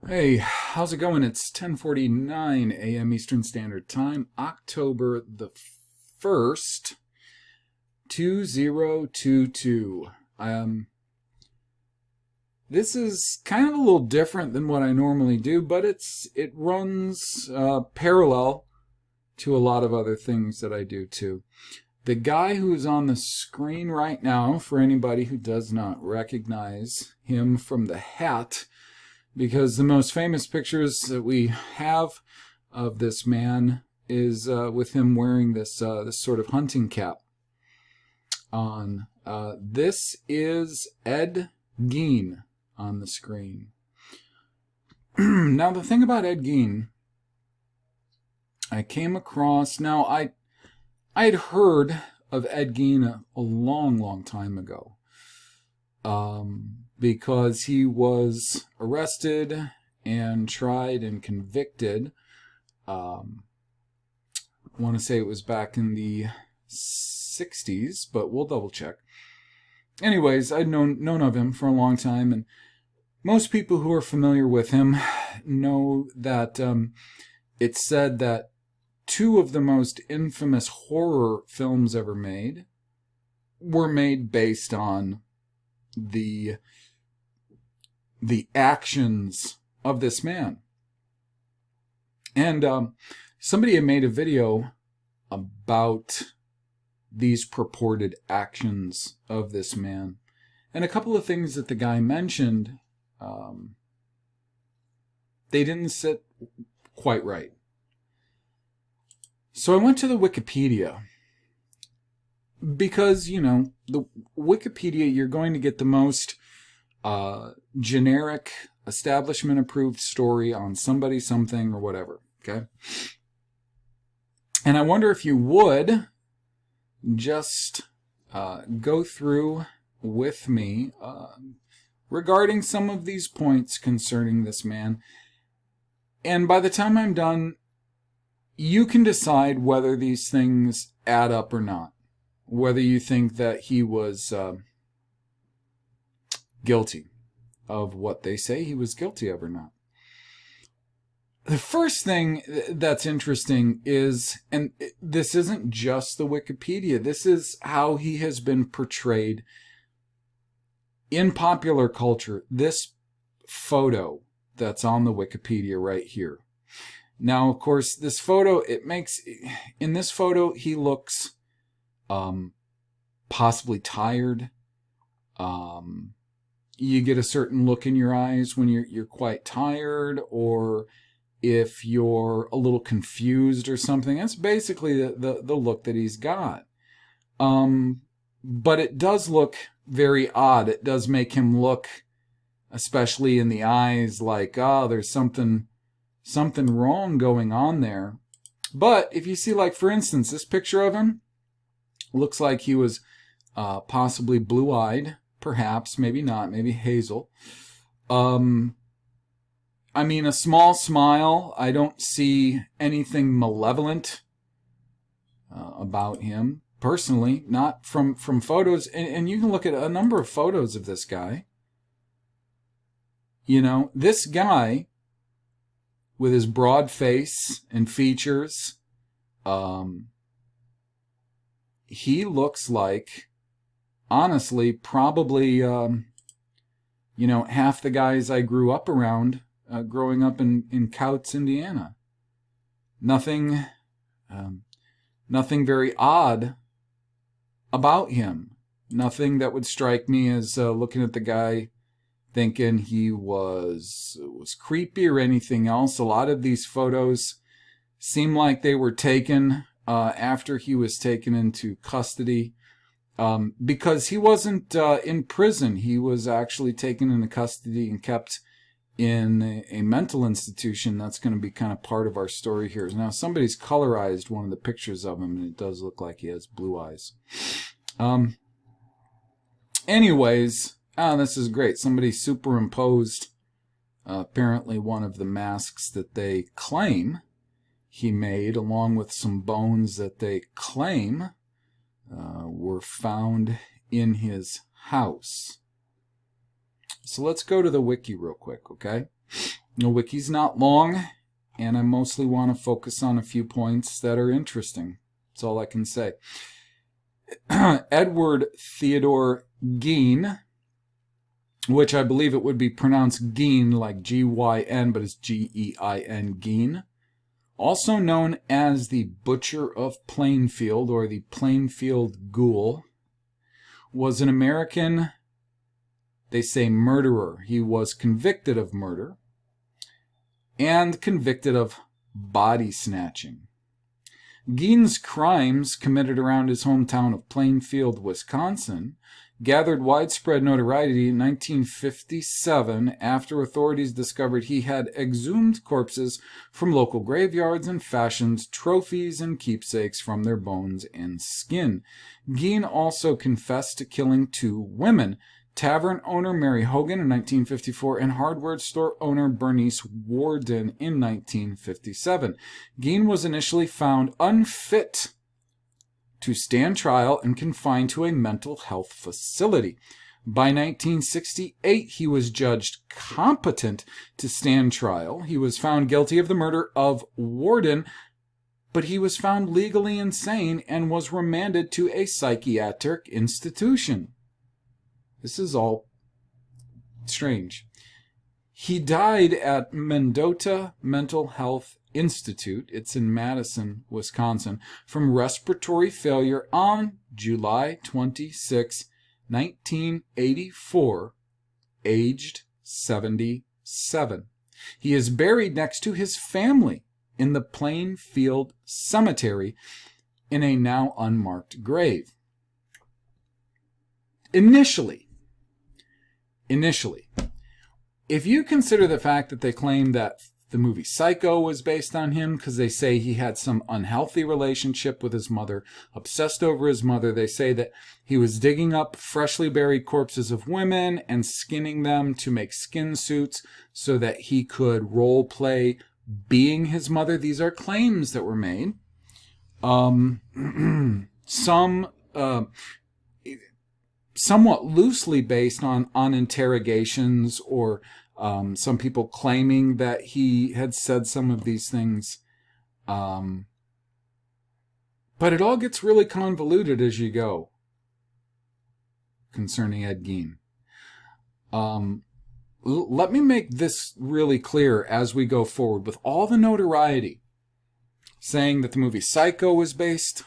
Hey, how's it going? It's 10:49 a.m. Eastern Standard Time, October the 1st, 2022. This is kind of a little different than what I normally do, but it runs parallel to a lot of other things that I do too. The guy who's on the screen right now, for anybody who does not recognize him from the hat, because the most famous pictures that we have of this man is with him wearing this sort of hunting cap on. This is Ed Gein on the screen. Now, the thing about Ed Gein, I came across. Now, I had heard of Ed Gein a long, long time ago. Because he was arrested and tried and convicted. I want to say it was back in the 60s, but we'll double check. Anyways, I'd known of him for a long time, and most people who are familiar with him know that it's said that two of the most infamous horror films ever made were made based on the actions of this man. And somebody had made a video about these purported actions of this man. And a couple of things that the guy mentioned, they didn't sit quite right. So I went to the Wikipedia. Because, the Wikipedia, you're going to get the most generic, establishment-approved story on somebody, something, or whatever, okay? And I wonder if you would just go through with me regarding some of these points concerning this man. And by the time I'm done, you can decide whether these things add up or not. Whether you think that he was guilty of what they say he was guilty of or not. The first thing that's interesting is, and this isn't just the Wikipedia, this is how he has been portrayed in popular culture. This photo that's on the Wikipedia right here. Now, of course, this photo, in this photo, he looks possibly tired. You get a certain look in your eyes when you're quite tired, or if you're a little confused or something. That's basically the look that he's got. But it does look very odd. It does make him look, especially in the eyes, like, there's something wrong going on there. But if you see, like, for instance, this picture of him, looks like he was possibly blue-eyed, perhaps, maybe not, maybe hazel. I mean, a small smile. I don't see anything malevolent about him, personally, not from photos. And you can look at a number of photos of this guy. This guy, with his broad face and features, he looks like, honestly, probably, half the guys I grew up around, growing up in Couts, Indiana. Nothing very odd about him. Nothing that would strike me as looking at the guy thinking he was creepy or anything else. A lot of these photos seem like they were taken after he was taken into custody, because he wasn't in prison. He was actually taken into custody and kept in a mental institution. That's going to be kind of part of our story here. Now, somebody's colorized one of the pictures of him, and it does look like he has blue eyes. Anyways, this is great. Somebody superimposed apparently one of the masks that they claim he made, along with some bones that they claim were found in his house. So let's go to the wiki real quick, okay? The Wiki's not long, and I mostly want to focus on a few points that are interesting. That's all I can say. Edward Theodore Gean, which I believe it would be pronounced Gean like G-Y-N, but it's G-E-I-N, Gean, also known as the Butcher of Plainfield or the Plainfield Ghoul, was an American, they say, murderer. He was convicted of murder and convicted of body snatching. Gean's crimes, committed around his hometown of Plainfield, Wisconsin, gathered widespread notoriety in 1957 after authorities discovered he had exhumed corpses from local graveyards and fashioned trophies and keepsakes from their bones and skin. Gean also confessed to killing 2 women, tavern owner Mary Hogan in 1954 and hardware store owner Bernice Warden in 1957. Gean was initially found unfit to stand trial and confined to a mental health facility. By 1968, he was judged competent to stand trial. He was found guilty of the murder of Warden, but he was found legally insane and was remanded to a psychiatric institution. This is all strange. He died at Mendota Mental Health Institute, it's in Madison, Wisconsin, from respiratory failure on July 26, 1984, aged 77. He is buried next to his family in the Plainfield Cemetery in a now unmarked grave. Initially, if you consider the fact that they claim that the movie Psycho was based on him because they say he had some unhealthy relationship with his mother, obsessed over his mother. They say that he was digging up freshly buried corpses of women and skinning them to make skin suits so that he could role play being his mother. These are claims that were made. Somewhat loosely based on interrogations or some people claiming that he had said some of these things. But it all gets really convoluted as you go concerning Ed Gein. Let me make this really clear as we go forward. With all the notoriety saying that the movie Psycho was based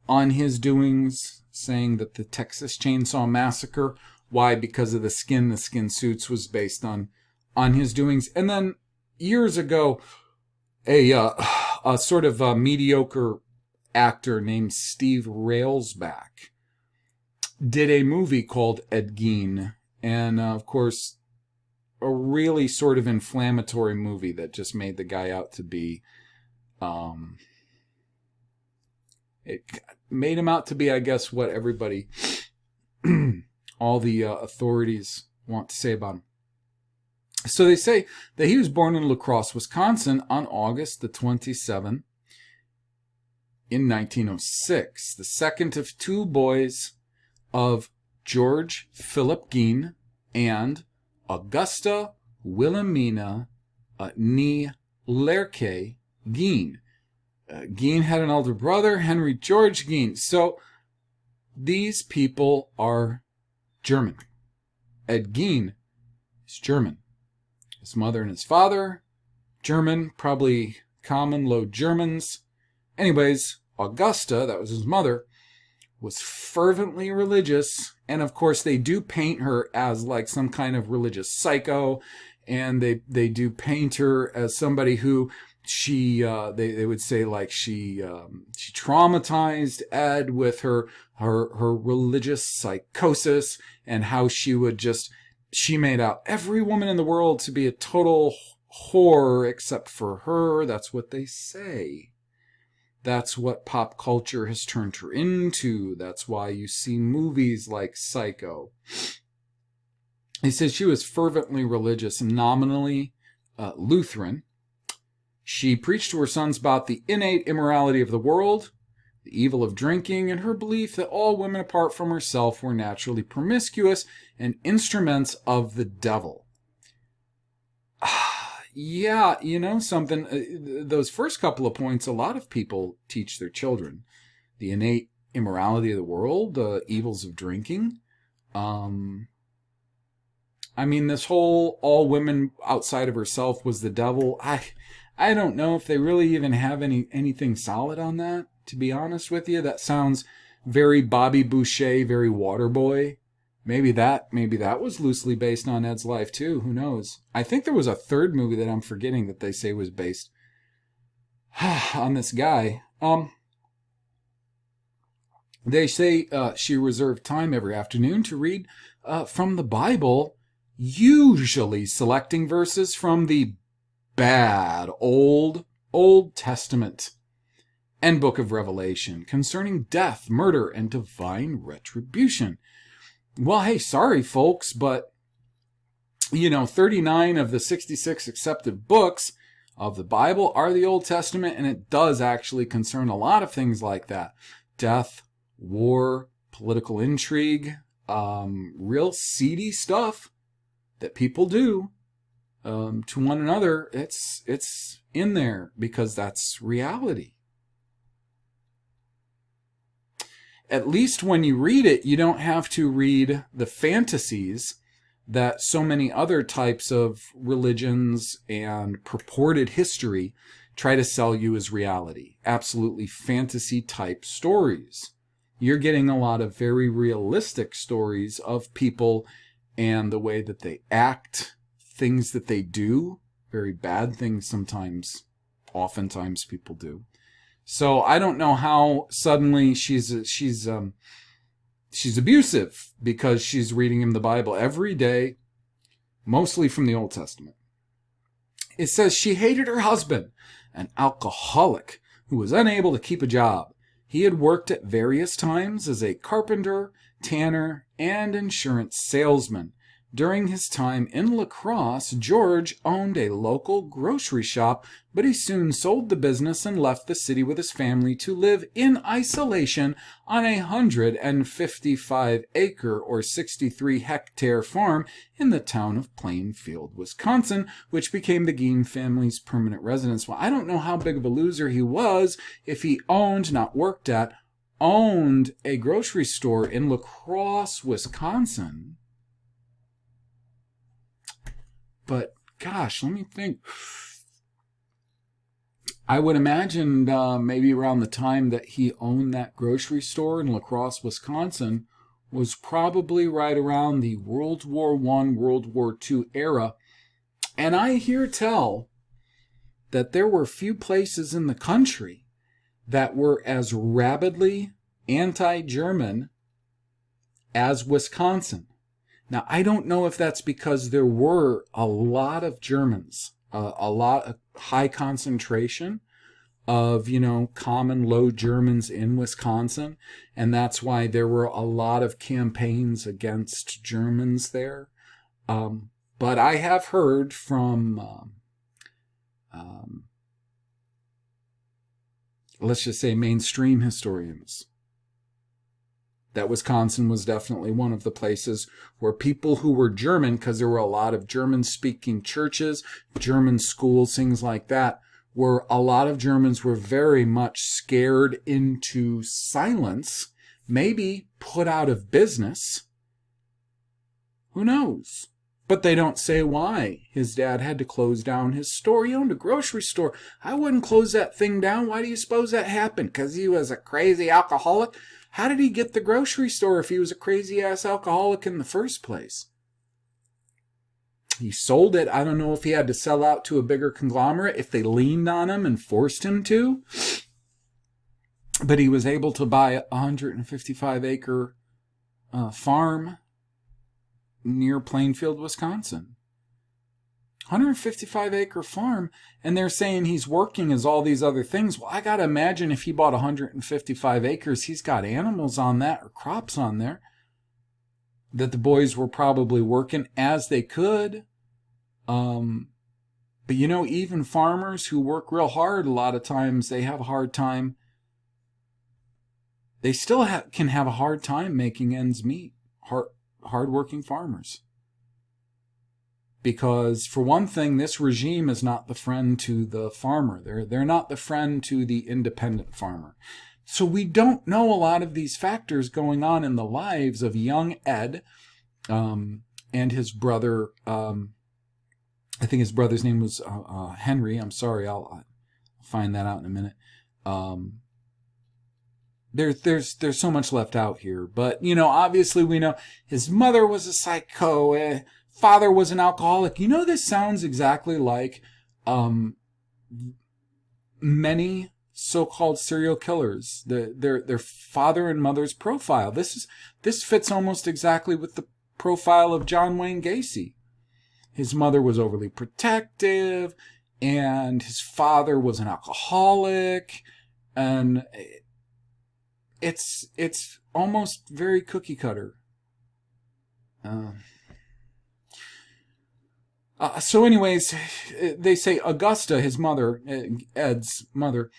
on his doings, saying that the Texas Chainsaw Massacre, why? Because of the skin suits, was based on his doings. And then years ago, a sort of a mediocre actor named Steve Railsback did a movie called Ed Gein. And of course, a really sort of inflammatory movie that just made the guy out to be, it made him out to be, I guess, what everybody, all the authorities want to say about him. So they say that he was born in La Crosse, Wisconsin on August the 27th in 1906, the second of 2 boys of George Philip Gean and Augusta Wilhelmina Nee Lerke Gean. Gean had an elder brother, Henry George Gean. So these people are German. Ed Gein is German. His mother and his father, German, probably common Low Germans. Anyways, Augusta, that was his mother, was fervently religious. And of course, they do paint her as like some kind of religious psycho. And they do paint her as somebody who they would say like she traumatized Ed with her religious psychosis, and how she made out every woman in the world to be a total whore except for her. That's what they say. That's what pop culture has turned her into. That's why you see movies like Psycho. He says she was fervently religious, nominally Lutheran. She preached to her sons about the innate immorality of the world, the evil of drinking, and her belief that all women apart from herself were naturally promiscuous and instruments of the devil. Yeah, you know something, those first couple of points, a lot of people teach their children. The innate immorality of the world, the evils of drinking. Um, I mean, this whole all women outside of herself was the devil. I don't know if they really even have anything solid on that, to be honest with you. That sounds very Bobby Boucher, very Waterboy. Maybe that was loosely based on Ed's life too. Who knows? I think there was a third movie that I'm forgetting that they say was based on this guy. They say she reserved time every afternoon to read from the Bible, usually selecting verses from the bad Old Testament and Book of Revelation concerning death, murder, and divine retribution. Well, hey, sorry, folks, but, 39 of the 66 accepted books of the Bible are the Old Testament, and it does actually concern a lot of things like that. Death, war, political intrigue, real seedy stuff that people do to one another. It's in there because that's reality. At least when you read it, you don't have to read the fantasies that so many other types of religions and purported history try to sell you as reality. Absolutely fantasy type stories. You're getting a lot of very realistic stories of people and the way that they act, things that they do, very bad things oftentimes people do. So I don't know how suddenly she's abusive because she's reading him the Bible every day, mostly from the Old Testament. It says she hated her husband, an alcoholic who was unable to keep a job. He had worked at various times as a carpenter, tanner, and insurance salesman. During his time in La Crosse, George owned a local grocery shop, but he soon sold the business and left the city with his family to live in isolation on a 155-acre or 63-hectare farm in the town of Plainfield, Wisconsin, which became the Gean family's permanent residence. Well, I don't know how big of a loser he was if he owned a grocery store in La Crosse, Wisconsin. But, gosh, let me think. I would imagine maybe around the time that he owned that grocery store in La Crosse, Wisconsin, was probably right around the World War I, World War II era. And I hear tell that there were few places in the country that were as rabidly anti-German as Wisconsin. Now, I don't know if that's because there were a lot of Germans, a lot of high concentration of, common low Germans in Wisconsin, and that's why there were a lot of campaigns against Germans there. But I have heard from, let's just say, mainstream historians that Wisconsin was definitely one of the places where people who were German, because there were a lot of German-speaking churches, German schools, things like that, where a lot of Germans were very much scared into silence, maybe put out of business. Who knows? But they don't say why. His dad had to close down his store. He owned a grocery store. I wouldn't close that thing down. Why do you suppose that happened? Because he was a crazy alcoholic? How did he get the grocery store if he was a crazy-ass alcoholic in the first place? He sold it. I don't know if he had to sell out to a bigger conglomerate, if they leaned on him and forced him to. But he was able to buy a 155-acre farm near Plainfield, Wisconsin. 155-acre farm, and they're saying he's working as all these other things. Well, I got to imagine if he bought 155 acres, he's got animals on that or crops on there that the boys were probably working as they could. But even farmers who work real hard, a lot of times they have a hard time. They still can have a hard time making ends meet. Hard-working farmers. Because, for one thing, this regime is not the friend to the farmer. They're not the friend to the independent farmer. So we don't know a lot of these factors going on in the lives of young Ed and his brother. I think his brother's name was Henry. I'm sorry, I'll find that out in a minute. There's so much left out here. But, obviously we know his mother was a psycho. Father was an alcoholic. This sounds exactly like many so-called serial killers. Their father and mother's profile. This fits almost exactly with the profile of John Wayne Gacy. His mother was overly protective, and his father was an alcoholic, and it's almost very cookie cutter. So anyways, they say Augusta, his mother, Ed's mother,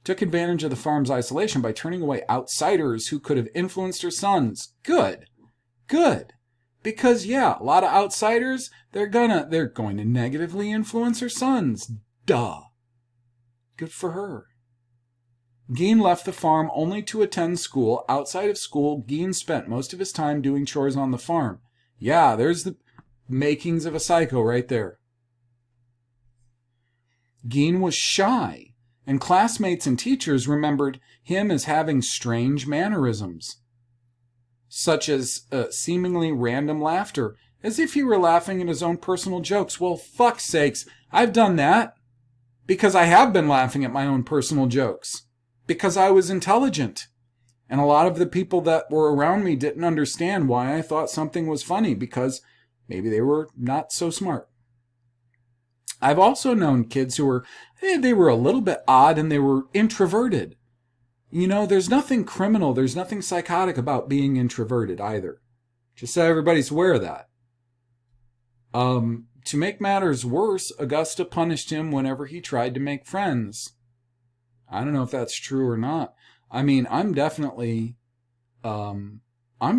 took advantage of the farm's isolation by turning away outsiders who could have influenced her sons. Good. Because, a lot of outsiders, they're going to negatively influence her sons. Duh. Good for her. Gean left the farm only to attend school. Outside of school, Gean spent most of his time doing chores on the farm. Yeah, there's the makings of a psycho right there. Gean was shy, and classmates and teachers remembered him as having strange mannerisms, such as seemingly random laughter, as if he were laughing at his own personal jokes. Well, fuck's sakes, I've done that, because I have been laughing at my own personal jokes, because I was intelligent, and a lot of the people that were around me didn't understand why I thought something was funny, because maybe they were not so smart. I've also known kids who were a little bit odd and they were introverted. There's nothing criminal, there's nothing psychotic about being introverted either. Just so everybody's aware of that. To make matters worse, Augusta punished him whenever he tried to make friends. I don't know if that's true or not. I mean, I'm definitely, I'm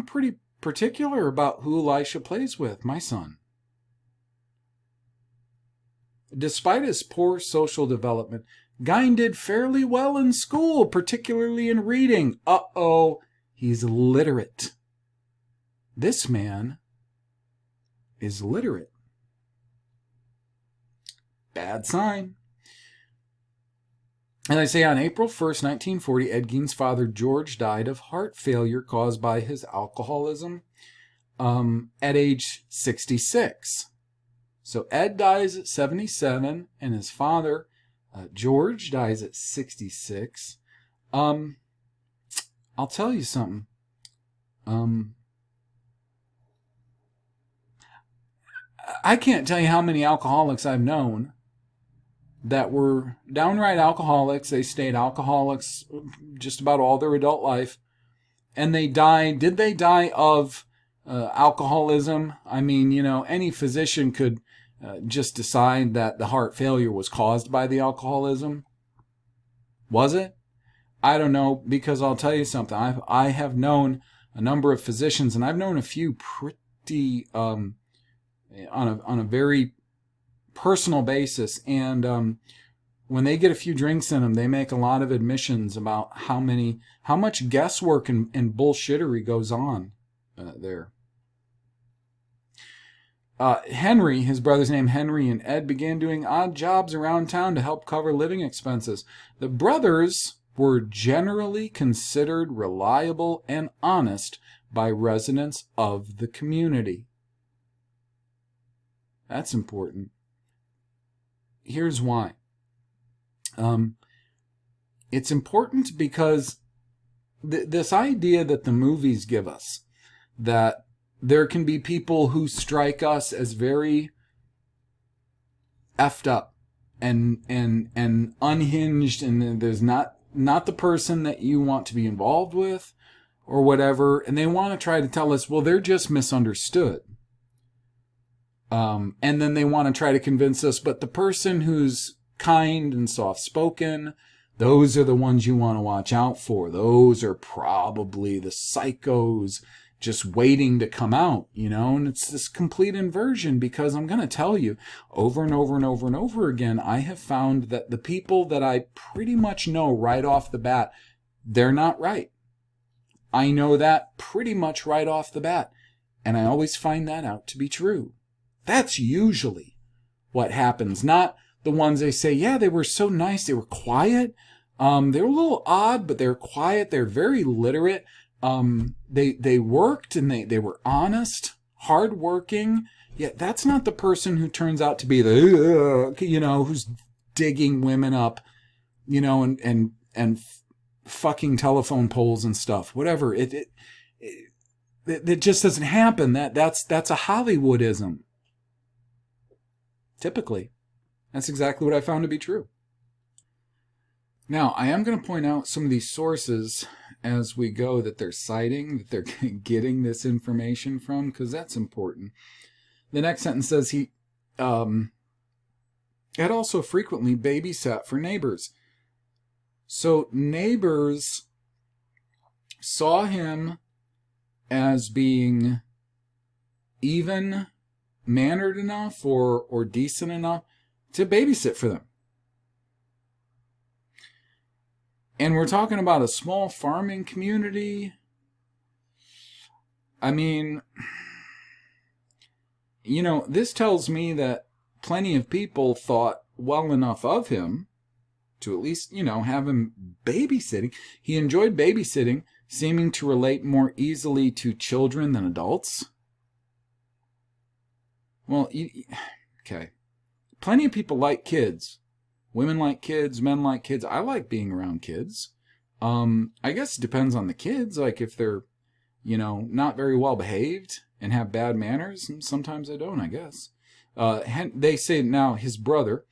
pretty particular about who Elisha plays with, my son. Despite his poor social development, Gein did fairly well in school, particularly in reading. He's literate. This man is literate. Bad sign. And I say on April 1st, 1940, Ed Gein's father, George, died of heart failure caused by his alcoholism at age 66. So Ed dies at 77, and his father, George, dies at 66. I'll tell you something. I can't tell you how many alcoholics I've known that were downright alcoholics. They stayed alcoholics just about all their adult life. And they died. Did they die of alcoholism? I mean, any physician could just decide that the heart failure was caused by the alcoholism. Was it? I don't know, because I'll tell you something. I have known a number of physicians, and I've known a few pretty on a very personal basis, and when they get a few drinks in them, they make a lot of admissions about how much guesswork and bullshittery goes on there. Henry, his brother's name Henry, and Ed began doing odd jobs around town to help cover living expenses. The brothers were generally considered reliable and honest by residents of the community. That's important. Here's why. It's important because this idea that the movies give us, that there can be people who strike us as very effed up and unhinged, and there's not the person that you want to be involved with or whatever, and they want to try to tell us, well, they're just misunderstood. And then they want to try to convince us, but the person who's kind and soft-spoken, those are the ones you want to watch out for. Those are probably the psychos just waiting to come out, and it's this complete inversion, because I'm going to tell you over and over and over and over again, I have found that the people that I pretty much know right off the bat, they're not right. I know that pretty much right off the bat, and I always find that out to be true. That's usually what happens, not the ones they say, yeah, they were so nice, they were quiet, they were a little odd, but they're quiet, they're very literate, they worked, and they were honest, hardworking. Yeah, that's not the person who turns out to be the, who's digging women up, and fucking telephone poles and stuff, whatever. It just doesn't happen. That's a Hollywoodism. Typically. That's exactly what I found to be true. Now, I am going to point out some of these sources as we go that they're citing, that they're getting this information from, because that's important. The next sentence says he had also frequently babysat for neighbors. So neighbors saw him as being even-mannered enough or decent enough to babysit for them. And we're talking about a small farming community. I mean, this tells me that plenty of people thought well enough of him to at least, have him babysitting. He enjoyed babysitting, seeming to relate more easily to children than adults. Well, okay. Plenty of people like kids. Women like kids, men like kids. I like being around kids. I guess it depends on the kids. Like if they're, not very well behaved and have bad manners. And sometimes they don't, I guess. They say now his brother,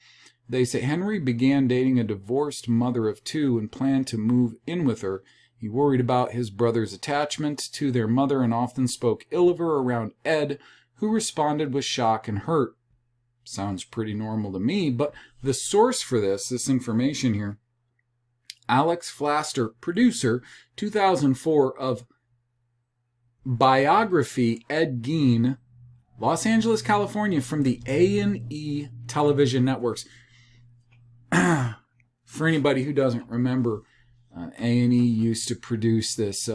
they say Henry began dating a divorced mother of two and planned to move in with her. He worried about his brother's attachment to their mother and often spoke ill of her around Ed, who responded with shock and hurt. Sounds pretty normal to me, but the source for this information here, Alex Flaster, producer, 2004, of biography Ed Gein, Los Angeles, California, from the A&E television networks. For anybody who doesn't remember, A&E used to produce this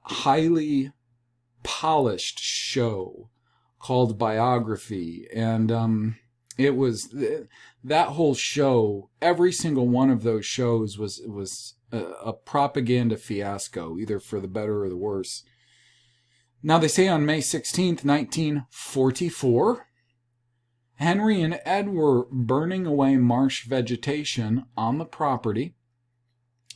highly polished show called Biography, and it was that whole show. Every single one of those shows was a propaganda fiasco, either for the better or the worse. Now they say on May 16th, 1944, Henry and Ed were burning away marsh vegetation on the property.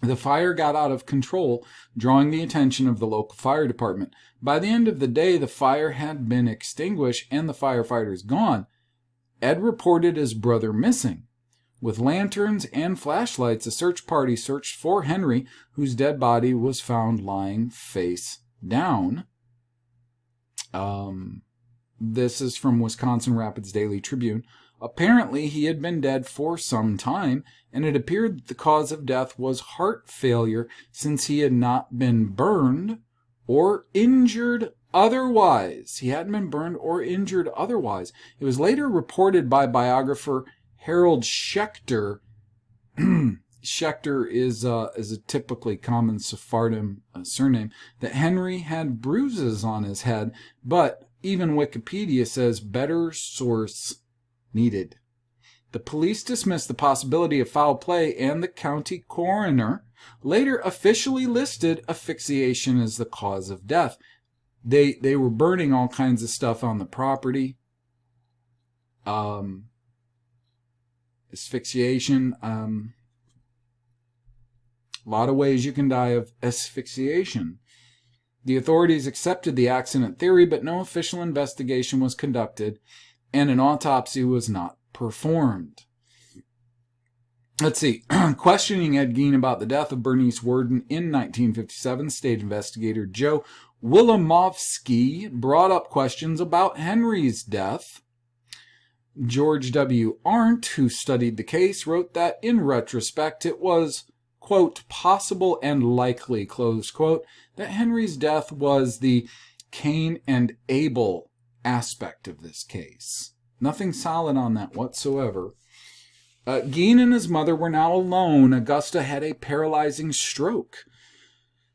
The fire got out of control, drawing the attention of the local fire department. By the end of the day, the fire had been extinguished and the firefighters gone. Ed reported his brother missing. With lanterns and flashlights, a search party searched for Henry, whose dead body was found lying face down. This is from Wisconsin Rapids Daily Tribune. Apparently, he had been dead for some time, and it appeared that the cause of death was heart failure, since he had not been burned or injured otherwise. He hadn't been burned or injured otherwise. It was later reported by biographer Harold Schechter. Schechter is a typically common Sephardim surname, that Henry had bruises on his head, but even Wikipedia says better source needed. The police dismissed the possibility of foul play, and the county coroner later officially listed asphyxiation as the cause of death. They were burning all kinds of stuff on the property. Asphyxiation, a lot of ways you can die of asphyxiation. The authorities accepted the accident theory, but no official investigation was conducted, and an autopsy was not performed. Let's see. Questioning Ed Gein about the death of Bernice Warden in 1957, state investigator Joe Wilimowski brought up questions about Henry's death. George W. Arndt, who studied the case, wrote that in retrospect it was, quote, possible and likely, close quote, that Henry's death was the Cain and Abel aspect of this case. Nothing solid on that whatsoever. Gean and his mother were now alone. Augusta had a paralyzing stroke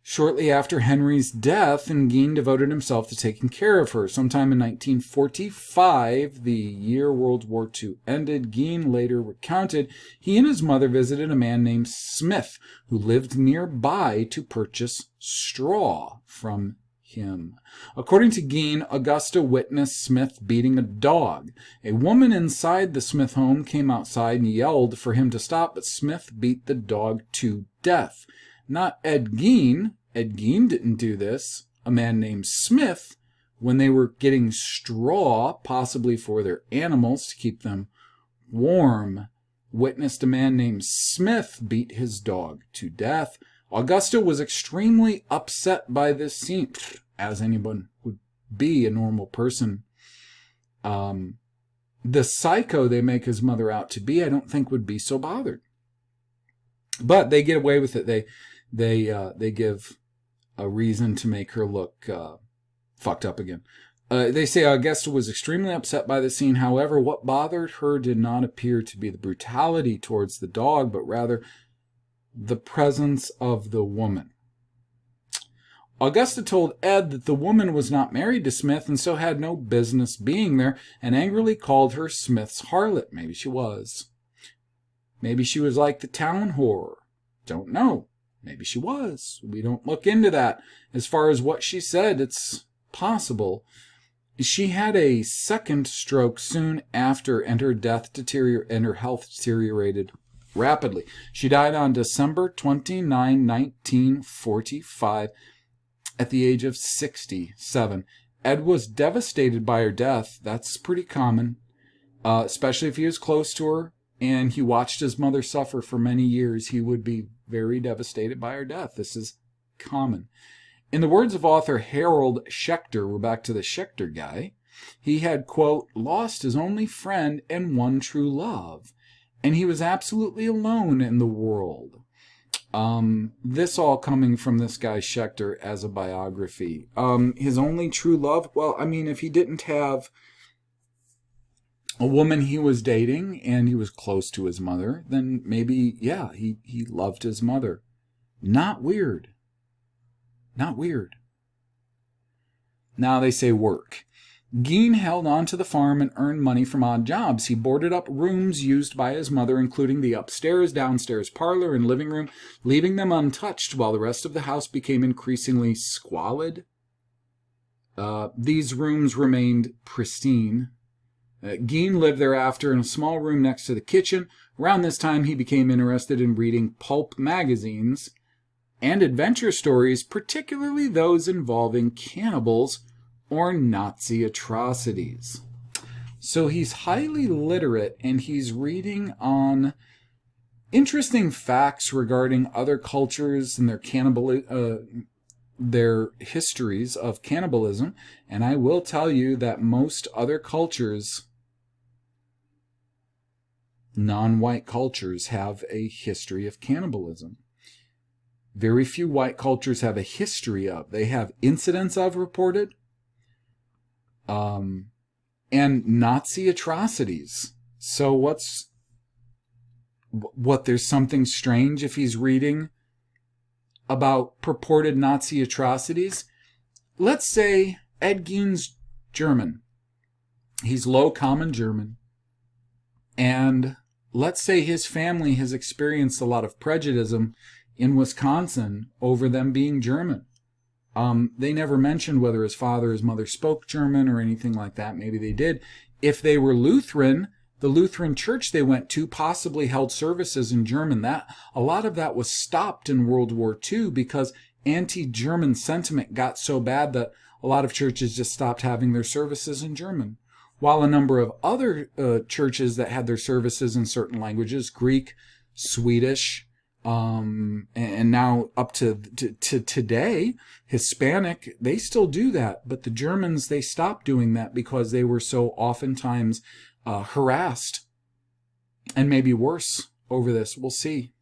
shortly after Henry's death, and Gean devoted himself to taking care of her. Sometime in 1945, the year World War II ended, Gean later recounted he and his mother visited a man named Smith, who lived nearby, to purchase straw from him. According to Gean, Augusta witnessed Smith beating a dog. A woman inside the Smith home came outside and yelled for him to stop, but Smith beat the dog to death. Not Ed Gein. Ed Gein didn't do this. A man named Smith, when they were getting straw, possibly for their animals to keep them warm, witnessed a man named Smith beat his dog to death. Augusta was extremely upset by this scene, as anyone would be, a normal person. The psycho they make his mother out to be, I don't think would be so bothered. But they get away with it. They give a reason to make her look fucked up again. They say Augusta was extremely upset by the scene. However, what bothered her did not appear to be the brutality towards the dog, but rather the presence of the woman. Augusta told Ed that the woman was not married to Smith and so had no business being there, and angrily called her Smith's harlot. Maybe she was. Maybe she was like the town whore. Don't know. Maybe she was. We don't look into that. As far as what she said, it's possible. She had a second stroke soon after, and her health deteriorated rapidly. She died on December 29, 1945, at the age of 67. Ed was devastated by her death. That's pretty common, especially if he was close to her and he watched his mother suffer for many years. He would be very devastated by her death. This is common. In the words of author Harold Schechter, we're back to the Schechter guy, he had, quote, lost his only friend and one true love, and he was absolutely alone in the world. This all coming from this guy Schechter as a biography. His only true love, well, I mean, if he didn't have a woman he was dating and he was close to his mother, then maybe, yeah, he loved his mother. Not weird. Not weird. Now they say work. Gean held on to the farm and earned money from odd jobs. He boarded up rooms used by his mother, including the upstairs, downstairs parlor, and living room, leaving them untouched while the rest of the house became increasingly squalid. These rooms remained pristine. Gean lived thereafter in a small room next to the kitchen. Around this time, he became interested in reading pulp magazines and adventure stories, particularly those involving cannibals or Nazi atrocities. So he's highly literate, and he's reading on interesting facts regarding other cultures and their histories of cannibalism. And I will tell you that most other cultures, non-white cultures, have a history of cannibalism. Very few white cultures have a history of. They have incidents of reported, and Nazi atrocities. So there's something strange if he's reading about purported Nazi atrocities? Let's say Ed Gein's German. He's low common German. And let's say his family has experienced a lot of prejudice in Wisconsin over them being German. They never mentioned whether his father or his mother spoke German or anything like that. Maybe they did. If they were Lutheran, the Lutheran church they went to possibly held services in German. A lot of that was stopped in World War II because anti-German sentiment got so bad that a lot of churches just stopped having their services in German. While a number of other churches that had their services in certain languages, Greek, Swedish, and now up to today, Hispanic, they still do that. But the Germans, they stopped doing that because they were so oftentimes harassed and maybe worse over this. We'll see.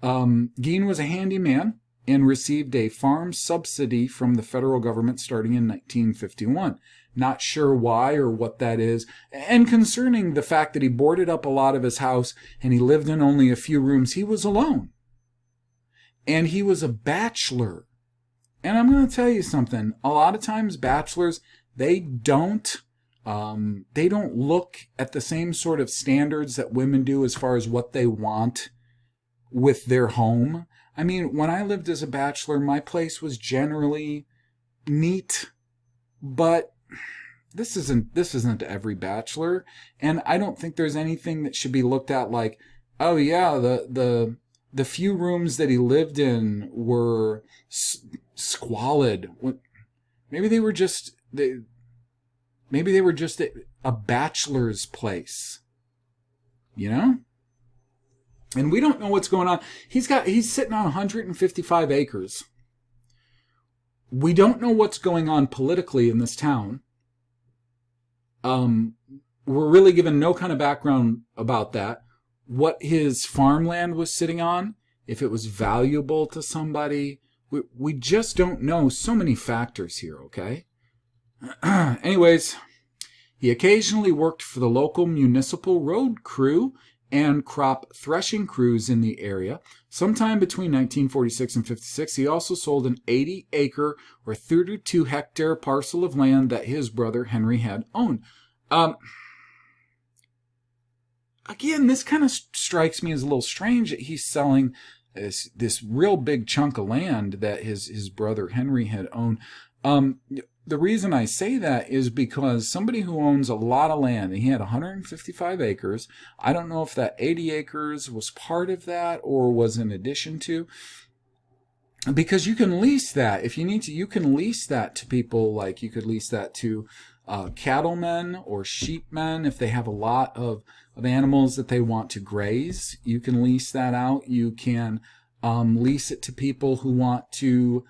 Gean was a handyman and received a farm subsidy from the federal government starting in 1951. Not sure why or what that is. And concerning the fact that he boarded up a lot of his house and he lived in only a few rooms, he was alone. And he was a bachelor. And I'm going to tell you something. A lot of times bachelors, they don't look at the same sort of standards that women do as far as what they want with their home. I mean, when I lived as a bachelor, my place was generally neat, but this isn't every bachelor, and I don't think there's anything that should be looked at like, oh yeah, the few rooms that he lived in were squalid. Maybe they were just a bachelor's place, you know? And we don't know what's going on. He's sitting on 155 acres. We don't know what's going on politically in this town. We're really given no kind of background about that. What his farmland was sitting on, if it was valuable to somebody. We just don't know. So many factors here, okay? Anyways, he occasionally worked for the local municipal road crew and crop threshing crews in the area. Sometime between 1946 and 56, he also sold an 80-acre or 32-hectare parcel of land that his brother Henry had owned. Again, this kind of strikes me as a little strange that he's selling this real big chunk of land that his brother Henry had owned. The reason I say that is because somebody who owns a lot of land, and he had 155 acres, I don't know if that 80 acres was part of that or was in addition to, because you can lease that. If you need to, you can lease that to people, like you could lease that to cattlemen or sheepmen if they have a lot of animals that they want to graze. You can lease that out. You can lease it to people who want to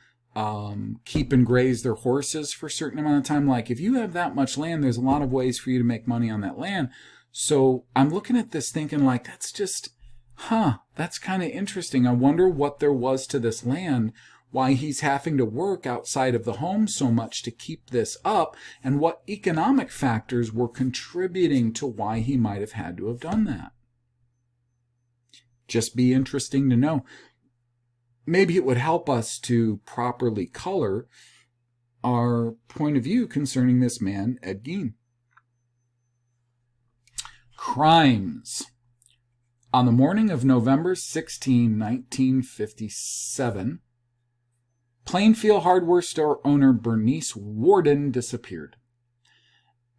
keep and graze their horses for a certain amount of time. Like if you have that much land, there's a lot of ways for you to make money on that land. So I'm looking at this thinking like, that's just, that's kind of interesting. I wonder what there was to this land, why he's having to work outside of the home so much to keep this up, and what economic factors were contributing to why he might have had to have done that. Just be interesting to know. Maybe it would help us to properly color our point of view concerning this man, Ed Gein. Crimes. On the morning of November 16, 1957, Plainfield hardware store owner Bernice Warden disappeared.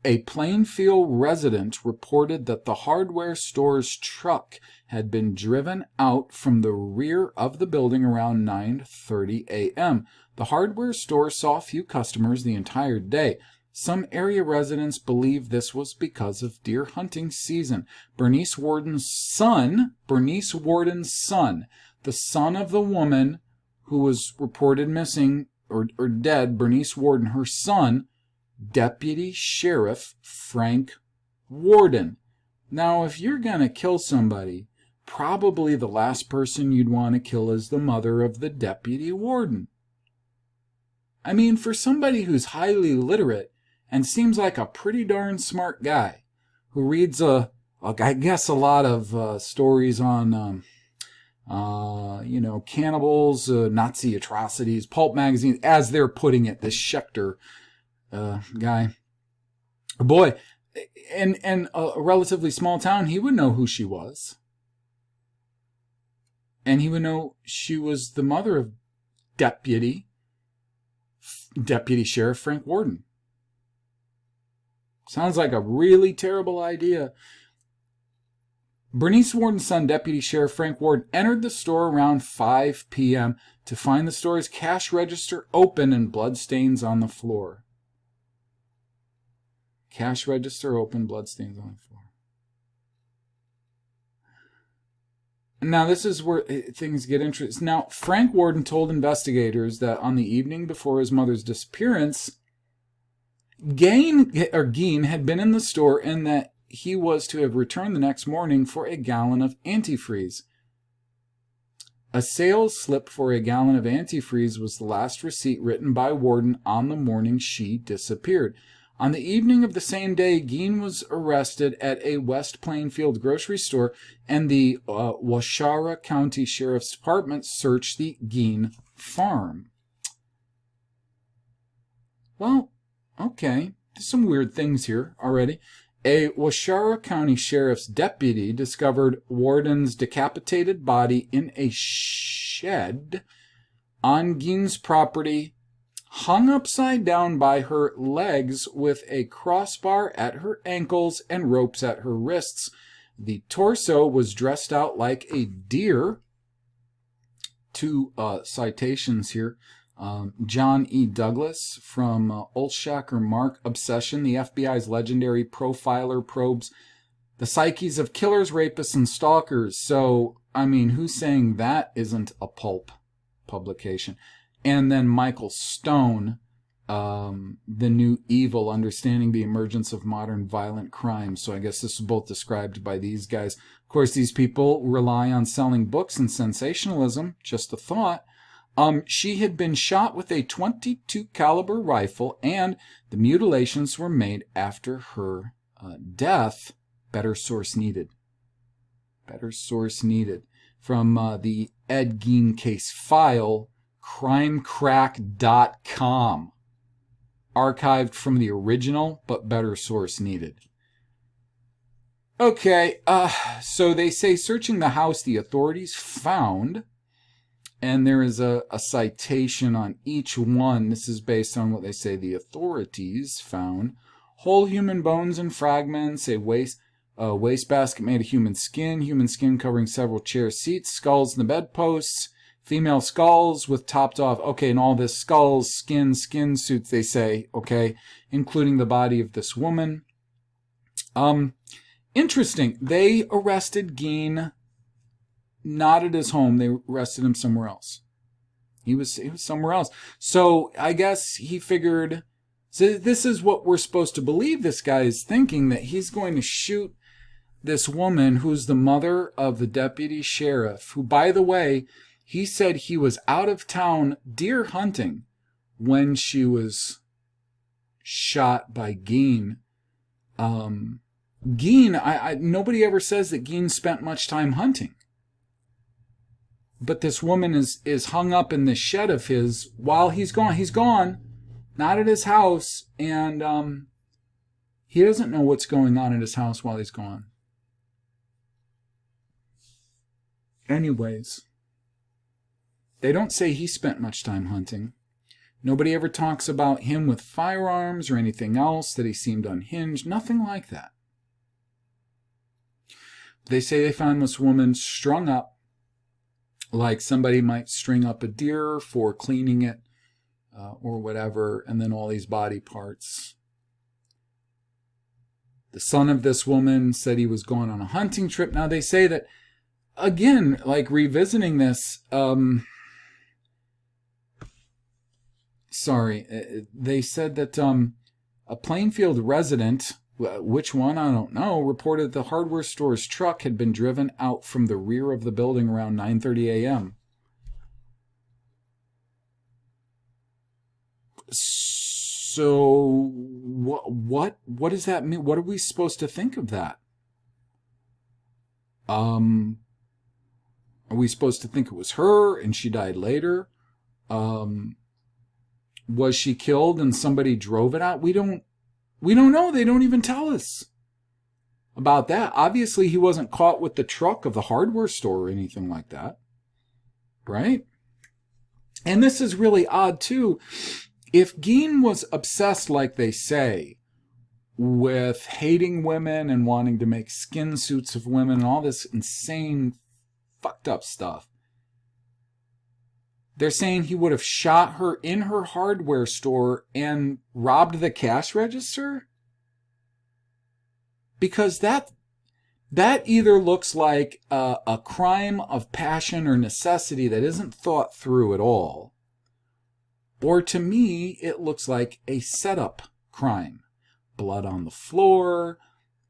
A Plainfield resident reported that the hardware store's truck had been driven out from the rear of the building around 9:30 a.m. The hardware store saw few customers the entire day. Some area residents believe this was because of deer hunting season. Bernice Warden's son, the son of the woman who was reported missing or dead, Bernice Warden, her son, Deputy Sheriff Frank Warden. Now, if you're going to kill somebody, probably the last person you'd want to kill is the mother of the deputy warden. I mean, for somebody who's highly literate and seems like a pretty darn smart guy, who reads, I guess, a lot of stories on, cannibals, Nazi atrocities, pulp magazines, as they're putting it, this Schechter guy. Boy, in a relatively small town, he would know who she was. And he would know she was the mother of Deputy Sheriff Frank Warden. Sounds like a really terrible idea. Bernice Warden's son, Deputy Sheriff Frank Warden, entered the store around 5 p.m. to find the store's cash register open and bloodstains on the floor. Cash register open, bloodstains on the floor. Now, this is where things get interesting. Now, Frank Warden told investigators that on the evening before his mother's disappearance, Gean had been in the store and that he was to have returned the next morning for a gallon of antifreeze. A sales slip for a gallon of antifreeze was the last receipt written by Warden on the morning she disappeared. On the evening of the same day, Gean was arrested at a West Plainfield grocery store, and the Washoe County Sheriff's Department searched the Gean farm. Well, okay, there's some weird things here already. A Washoe County Sheriff's deputy discovered Warden's decapitated body in a shed on Gean's property, hung upside down by her legs with a crossbar at her ankles and ropes at her wrists. The torso was dressed out like a deer. Two citations here. John E. Douglas from Olshaker Mark Obsession. The FBI's legendary profiler probes the psyches of killers, rapists, and stalkers. So, I mean, who's saying that isn't a pulp publication? And then Michael Stone, The New Evil, Understanding the Emergence of Modern Violent Crime. So I guess this is both described by these guys. Of course, these people rely on selling books and sensationalism. Just a thought. She had been shot with a .22 caliber rifle, and the mutilations were made after her death. Better source needed. Better source needed. From the Ed Gein case file, crimecrack.com. Archived from the original, but better source needed. Okay, so they say searching the house, the authorities found, and there is a citation on each one. This is based on what they say the authorities found. Whole human bones and fragments, a wastebasket made of human skin covering several chair seats, skulls in the bedposts, female skulls with topped off, okay, and all this skulls, skin suits, they say, okay, including the body of this woman. Interesting. They arrested Gean not at his home. They arrested him somewhere else. He was somewhere else. So I guess he figured, so this is what we're supposed to believe this guy is thinking, that he's going to shoot this woman who's the mother of the deputy sheriff, who, by the way, he said he was out of town deer hunting when she was shot by Gean. Gean, nobody ever says that Gean spent much time hunting. But this woman is hung up in this shed of his while he's gone. He's gone, not at his house, and he doesn't know what's going on at his house while he's gone. Anyways, they don't say he spent much time hunting. Nobody ever talks about him with firearms or anything else, that he seemed unhinged, nothing like that. They say they found this woman strung up like somebody might string up a deer for cleaning it or whatever, and then all these body parts. The son of this woman said he was going on a hunting trip. Now they say that, again, like revisiting this, they said that a Plainfield resident, which one, I don't know, reported the hardware store's truck had been driven out from the rear of the building around 9:30 a.m. So what does that mean? What are we supposed to think of that? Are we supposed to think it was her and she died later? Was she killed and somebody drove it out? We don't know. They don't even tell us about that. Obviously, he wasn't caught with the truck of the hardware store or anything like that. Right? And this is really odd, too. If Gean was obsessed, like they say, with hating women and wanting to make skin suits of women and all this insane, fucked up stuff, they're saying he would have shot her in her hardware store and robbed the cash register? Because that either looks like a crime of passion or necessity that isn't thought through at all, or to me, it looks like a setup crime. Blood on the floor,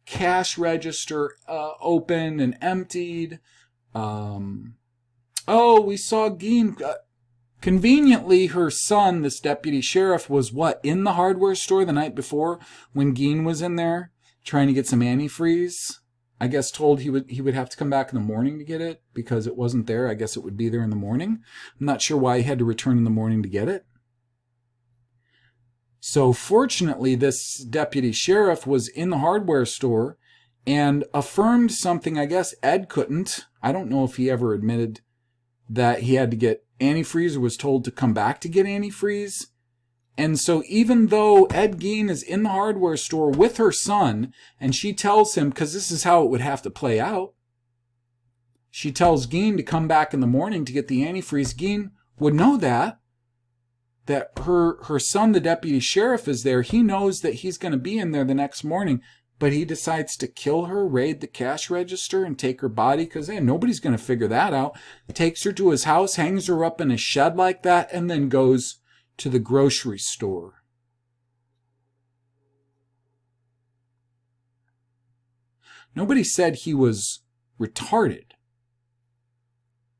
cash register opened and emptied, Oh, we saw Gean. Conveniently, her son, this deputy sheriff, was what, in the hardware store the night before when Gean was in there trying to get some antifreeze. I guess told he would have to come back in the morning to get it because it wasn't there. I guess it would be there in the morning. I'm not sure why he had to return in the morning to get it. So fortunately, this deputy sheriff was in the hardware store and affirmed something I guess Ed couldn't. I don't know if he ever admitted that he had to get antifreeze or was told to come back to get antifreeze. And so even though Ed Gein is in the hardware store with her son, and she tells him, because this is how it would have to play out, she tells Gein to come back in the morning to get the antifreeze. Gein would know that her son, the deputy sheriff, is there. He knows that he's going to be in there the next morning, but he decides to kill her, raid the cash register, and take her body because nobody's going to figure that out. Takes her to his house, hangs her up in a shed like that, and then goes to the grocery store. Nobody said he was retarded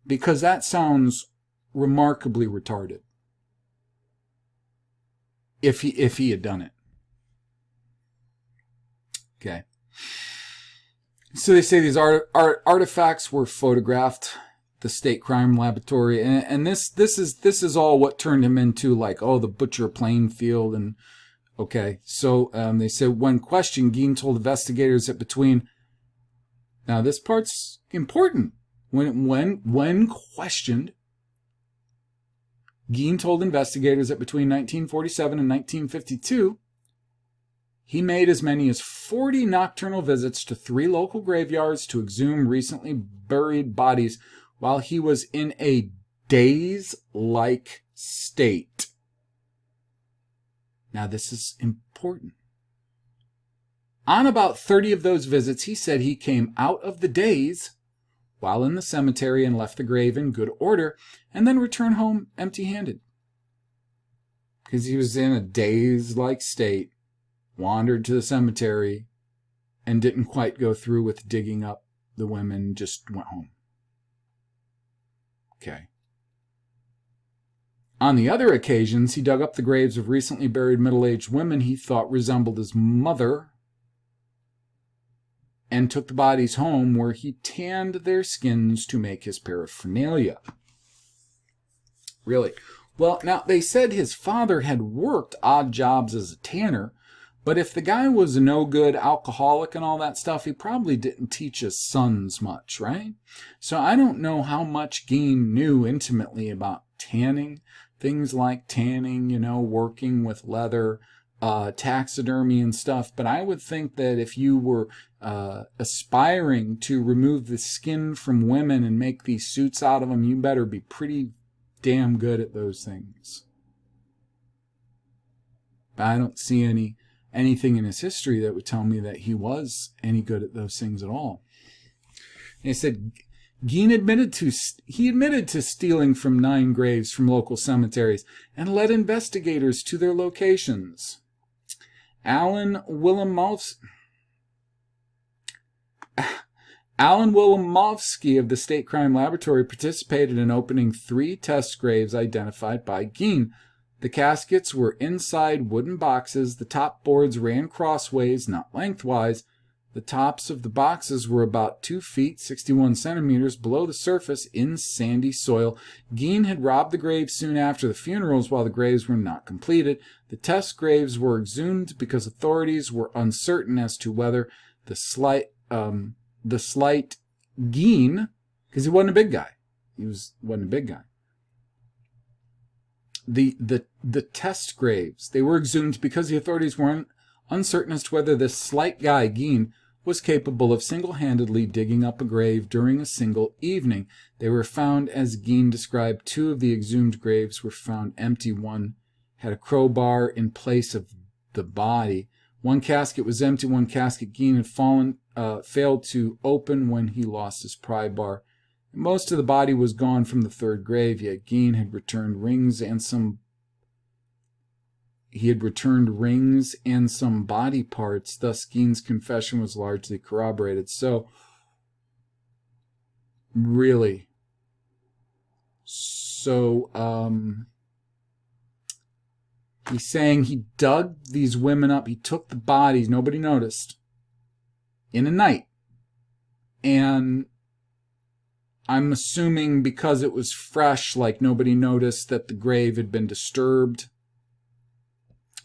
because that sounds remarkably retarded if he had done it. Okay. So they say these artifacts were photographed, the state crime laboratory, and this is all what turned him into the Butcher of Plainfield. And okay, so they said when questioned, Gean told investigators that between, now this part's important, when questioned, Gean told investigators that between 1947 and 1952, he made as many as 40 nocturnal visits to 3 local graveyards to exhume recently buried bodies while he was in a daze-like state. Now, this is important. On about 30 of those visits, he said he came out of the daze while in the cemetery and left the grave in good order, and then returned home empty-handed. Because he was in a daze-like state, wandered to the cemetery, and didn't quite go through with digging up the women, just went home. Okay. On the other occasions, he dug up the graves of recently buried middle-aged women he thought resembled his mother, and took the bodies home where he tanned their skins to make his paraphernalia. Really? Well, now, they said his father had worked odd jobs as a tanner, but if the guy was a no-good alcoholic and all that stuff, he probably didn't teach his sons much, right? So I don't know how much Gean knew intimately about tanning, things like tanning, working with leather, taxidermy and stuff, but I would think that if you were aspiring to remove the skin from women and make these suits out of them, you better be pretty damn good at those things. But I don't see anything in his history that would tell me that he was any good at those things at all. And he said Gean admitted to stealing from 9 graves from local cemeteries and led investigators to their locations. Alan Wilimovsky of the State Crime Laboratory participated in opening 3 test graves identified by Gean. The caskets were inside wooden boxes. The top boards ran crossways, not lengthwise. The tops of the boxes were about 2 feet, 61 centimeters below the surface in sandy soil. Gean had robbed the graves soon after the funerals while the graves were not completed. The test graves were exhumed because authorities were uncertain as to whether the slight Gean, because he wasn't a big guy. Wasn't a big guy. The test graves, they were exhumed because the authorities were uncertain as to whether this slight guy, Gean, was capable of single-handedly digging up a grave during a single evening. They were found as Gean described. 2 of the exhumed graves were found empty. One had a crowbar in place of the body. 1 casket was empty. 1 casket Gean had failed to open when he lost his pry bar. Most of the body was gone from the 3rd grave, yet Gean had returned rings and some body parts. Thus, Gean's confession was largely corroborated. So, really, So, he's saying he dug these women up. He took the bodies, nobody noticed, in a night. And I'm assuming because it was fresh, like nobody noticed that the grave had been disturbed.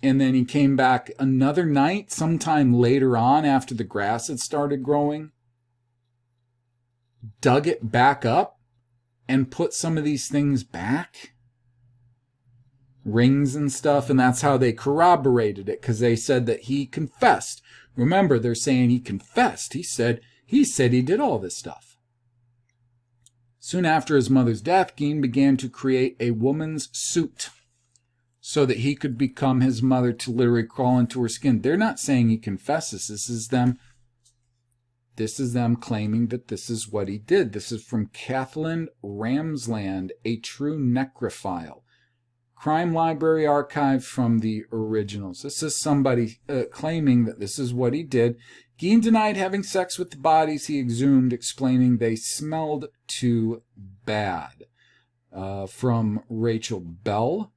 And then he came back another night, sometime later on after the grass had started growing, dug it back up, and put some of these things back. Rings and stuff, and that's how they corroborated it, because they said that he confessed. Remember, they're saying he confessed. He said he did all this stuff. Soon after his mother's death, Gean began to create a woman's suit so that he could become his mother, to literally crawl into her skin. They're not saying he confesses. This is them claiming that this is what he did. This is from Kathleen Ramsland, a true necrophile. Crime Library archive from the originals. This is somebody claiming that this is what he did. Gean denied having sex with the bodies he exhumed, explaining they smelled too bad. From Rachel Bell.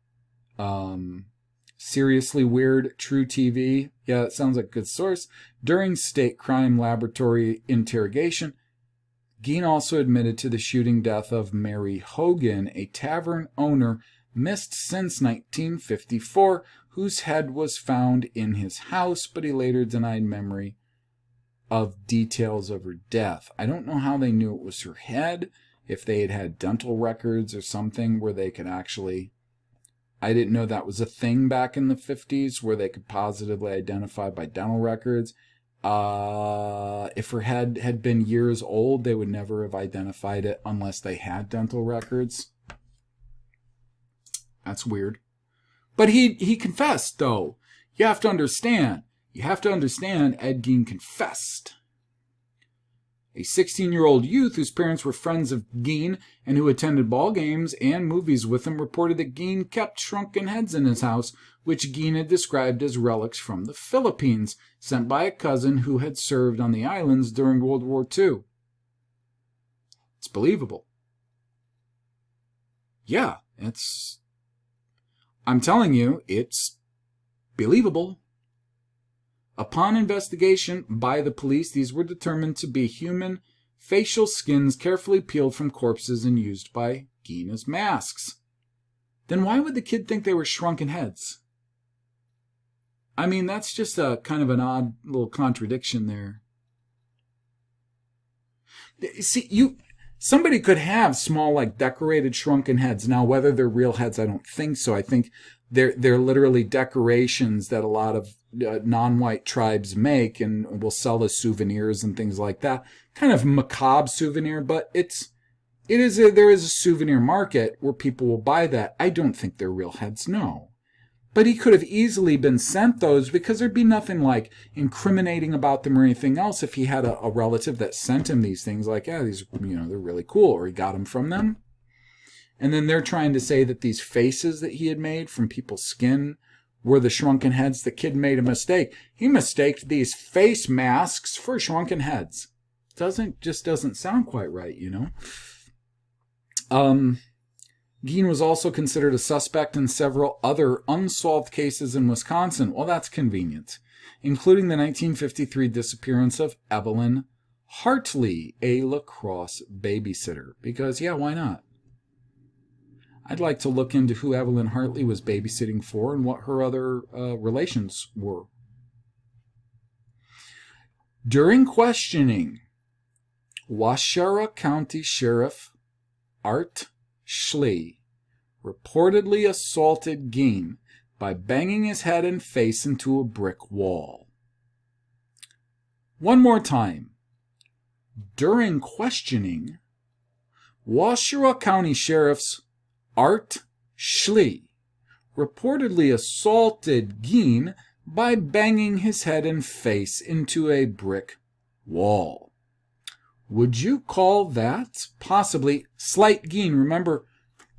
Seriously Weird, True TV. Yeah, that sounds like a good source. During state crime laboratory interrogation, Gean also admitted to the shooting death of Mary Hogan, a tavern owner missed since 1954, whose head was found in his house, but he later denied memory of details of her death. I don't know how they knew it was her head, if they had dental records or something where they could actually... I didn't know that was a thing back in the 50s where they could positively identify by dental records. If her head had been years old, they would never have identified it unless they had dental records. That's weird. But he confessed, though. You have to understand. Ed Gein confessed. A 16-year-old youth whose parents were friends of Gean and who attended ball games and movies with him reported that Gean kept shrunken heads in his house, which Gean had described as relics from the Philippines, sent by a cousin who had served on the islands during World War II. It's believable. Yeah, I'm telling you, it's believable. Upon investigation by the police, these were determined to be human facial skins carefully peeled from corpses and used by Gean as masks. Then why would the kid think they were shrunken heads? I mean, that's just a kind of an odd little contradiction there. See, somebody could have small, like, decorated shrunken heads. Now, whether they're real heads, I don't think so. I think they're literally decorations that a lot of non-white tribes make and will sell as souvenirs and things like that. Kind of macabre souvenir, but there is a souvenir market where people will buy that. I don't think they're real heads, no. But he could have easily been sent those because there'd be nothing like incriminating about them or anything else if he had a relative that sent him these things like, yeah, these, they're really cool, or he got them from them. And then they're trying to say that these faces that he had made from people's skin were the shrunken heads. The kid made a mistake. He mistaked these face masks for shrunken heads. Just doesn't sound quite right, Gean was also considered a suspect in several other unsolved cases in Wisconsin. Well, that's convenient, including the 1953 disappearance of Evelyn Hartley, a lacrosse babysitter. Because, yeah, why not? I'd like to look into who Evelyn Hartley was babysitting for and what her other relations were. During questioning, Washoe County Sheriff Art Schlee reportedly assaulted Gean by banging his head and face into a brick wall. One more time. During questioning, Washoe County Sheriff's Art Schlee reportedly assaulted Gean by banging his head and face into a brick wall. Would you call that possibly slight Gean? Remember,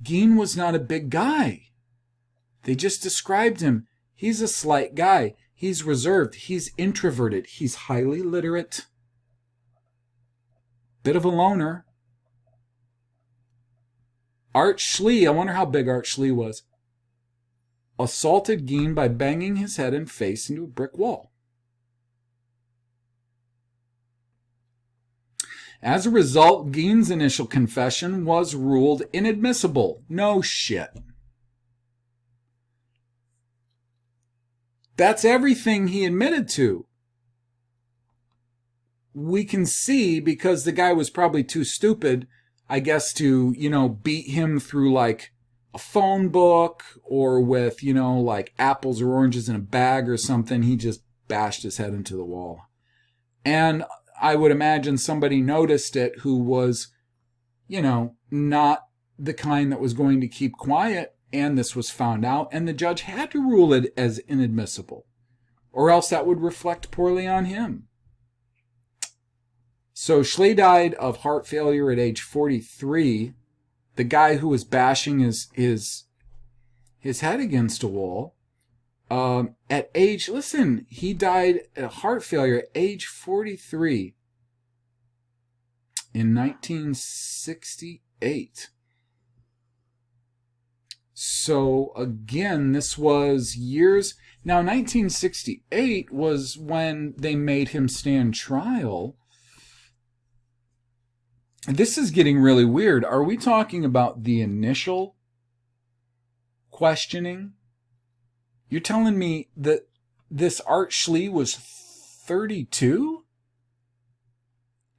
Gean was not a big guy. They just described him. He's a slight guy. He's reserved. He's introverted. He's highly literate. Bit of a loner. Art Schlee, I wonder how big Art Schlee was, assaulted Gean by banging his head and face into a brick wall. As a result, Gean's initial confession was ruled inadmissible. No shit. That's everything he admitted to. We can see, because the guy was probably too stupid, I guess, to, beat him through like a phone book or with, like apples or oranges in a bag or something. He just bashed his head into the wall. And I would imagine somebody noticed it who was, not the kind that was going to keep quiet, and this was found out, and the judge had to rule it as inadmissible, or else that would reflect poorly on him. So Schlee died of heart failure at age 43. The guy who was bashing his head against a wall, at age, listen, he died of heart failure at age 43 in 1968. So again, this was years. Now, 1968 was when they made him stand trial. This is getting really weird. Are we talking about the initial questioning? You're telling me that this Art Schlee was 32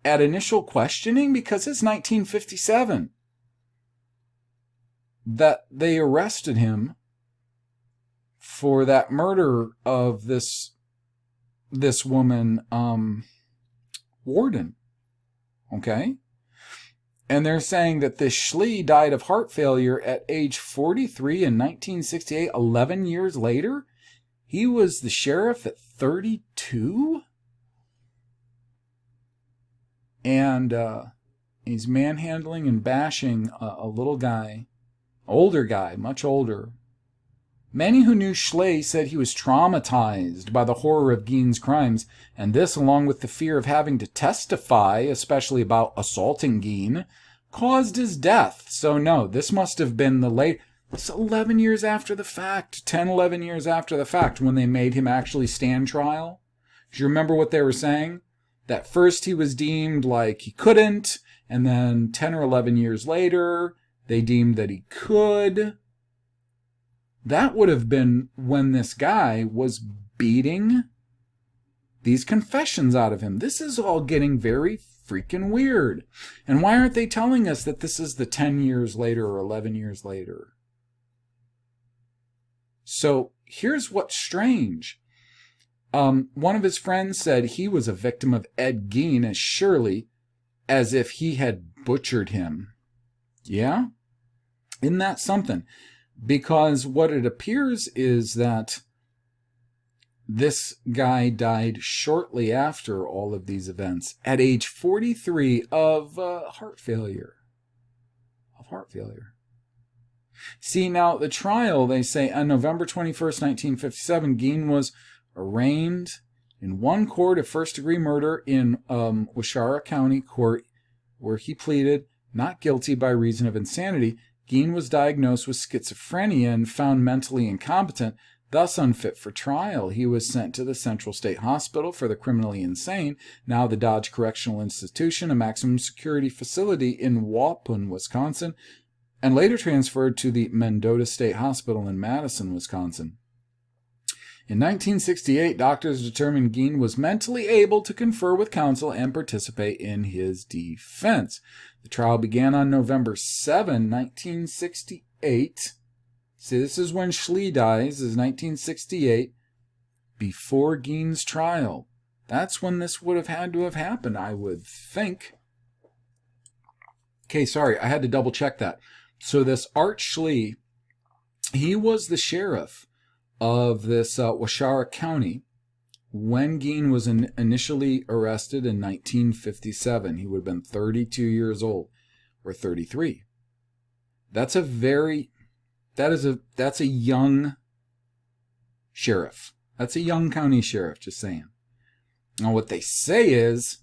at initial questioning? Because it's 1957 that they arrested him for that murder of this woman, Warden. Okay? And they're saying that this Schlee died of heart failure at age 43 in 1968, 11 years later? He was the sheriff at 32? And he's manhandling and bashing a little guy, older guy, much older. Many who knew Schlee said he was traumatized by the horror of Gean's crimes, and this, along with the fear of having to testify, especially about assaulting Gean, caused his death. So no, this must have been it's 11 years after the fact, 10, 11 years after the fact, when they made him actually stand trial. Do you remember what they were saying? That first he was deemed like he couldn't, and then 10 or 11 years later, they deemed that he could. That would have been when this guy was beating these confessions out of him. This is all getting very freaking weird. And why aren't they telling us that this is the 10 years later or 11 years later? So here's what's strange. One of his friends said he was a victim of Ed Gein as surely as if he had butchered him. Yeah? Isn't that something? Because what it appears is that this guy died shortly after all of these events at age 43 of heart failure. See, now the trial, they say on November 21st, 1957, Gean was arraigned in one court of first-degree murder in Washara County Court, where he pleaded not guilty by reason of insanity. Gean was diagnosed with schizophrenia and found mentally incompetent, thus unfit for trial. He was sent to the Central State Hospital for the criminally insane, now the Dodge Correctional Institution, a maximum security facility in Waupun, Wisconsin, and later transferred to the Mendota State Hospital in Madison, Wisconsin. In 1968, doctors determined Gean was mentally able to confer with counsel and participate in his defense. The trial began on November 7, 1968. See, this is when Schlee dies, is 1968, before Gean's trial. That's when this would have had to have happened, I would think. Okay, sorry, I had to double check that. So this Art Schlee, he was the sheriff of this Washara County when Gean was initially arrested in 1957. He would have been 32 years old, or 33. That's a young sheriff. That's a young county sheriff, just saying. Now what they say is,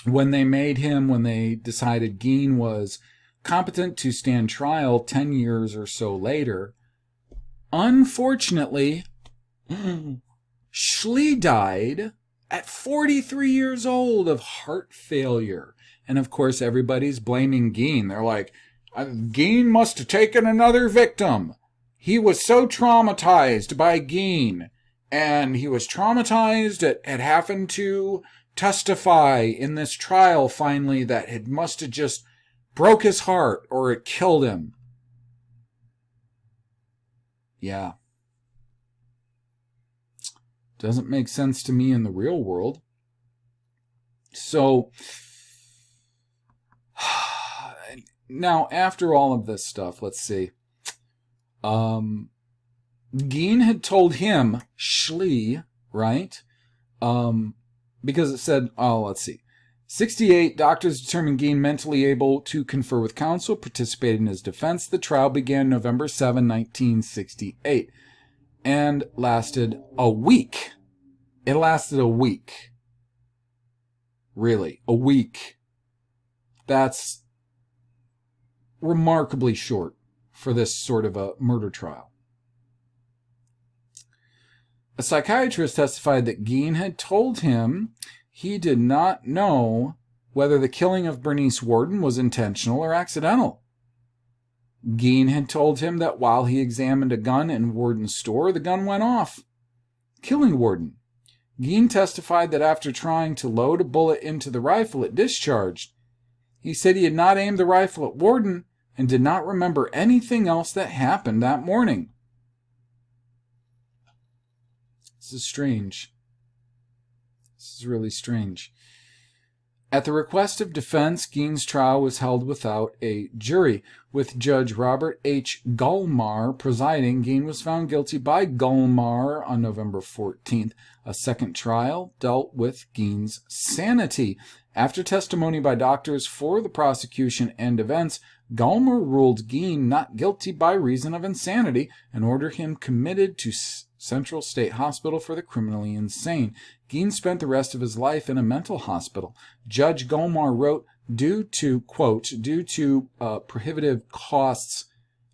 when they decided Gean was competent to stand trial 10 years or so later. Unfortunately, Schlee died at 43 years old of heart failure. And of course, everybody's blaming Gean. They're like, Gean must have taken another victim. He was so traumatized by Gean. And he was traumatized at having to testify in this trial finally that it must have just broke his heart or it killed him. Yeah. Doesn't make sense to me in the real world. So, now after all of this stuff, let's see. Gean had told him, Schlee, right? Because it said, let's see. 68, doctors determined Gean mentally able to confer with counsel, participated in his defense. The trial began November 7, 1968, and lasted a week. It lasted a week. Really, a week. That's remarkably short for this sort of a murder trial. A psychiatrist testified that Gean had told him he did not know whether the killing of Bernice Warden was intentional or accidental. Gean had told him that while he examined a gun in Warden's store, the gun went off, killing Warden. Gean testified that after trying to load a bullet into the rifle, it discharged. He said he had not aimed the rifle at Warden and did not remember anything else that happened that morning. This is strange. This is really strange. At the request of defense, Gean's trial was held without a jury. With Judge Robert H. Gulmar presiding, Gean was found guilty by Gulmar on November 14th. A second trial dealt with Gean's sanity. After testimony by doctors for the prosecution and defense, Gulmar ruled Gean not guilty by reason of insanity and ordered him committed to Central State Hospital for the criminally insane. Gean spent the rest of his life in a mental hospital. Judge Gulmar wrote, due to prohibitive costs,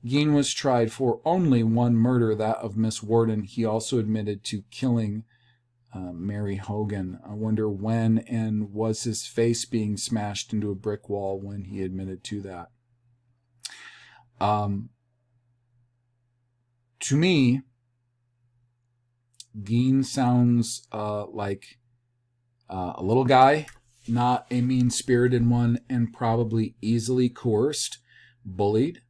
Gean was tried for only one murder, that of Miss Warden. He also admitted to killing Mary Hogan. I wonder when, and was his face being smashed into a brick wall when he admitted to that? To me, Gean sounds like a little guy, not a mean-spirited one, and probably easily coerced, bullied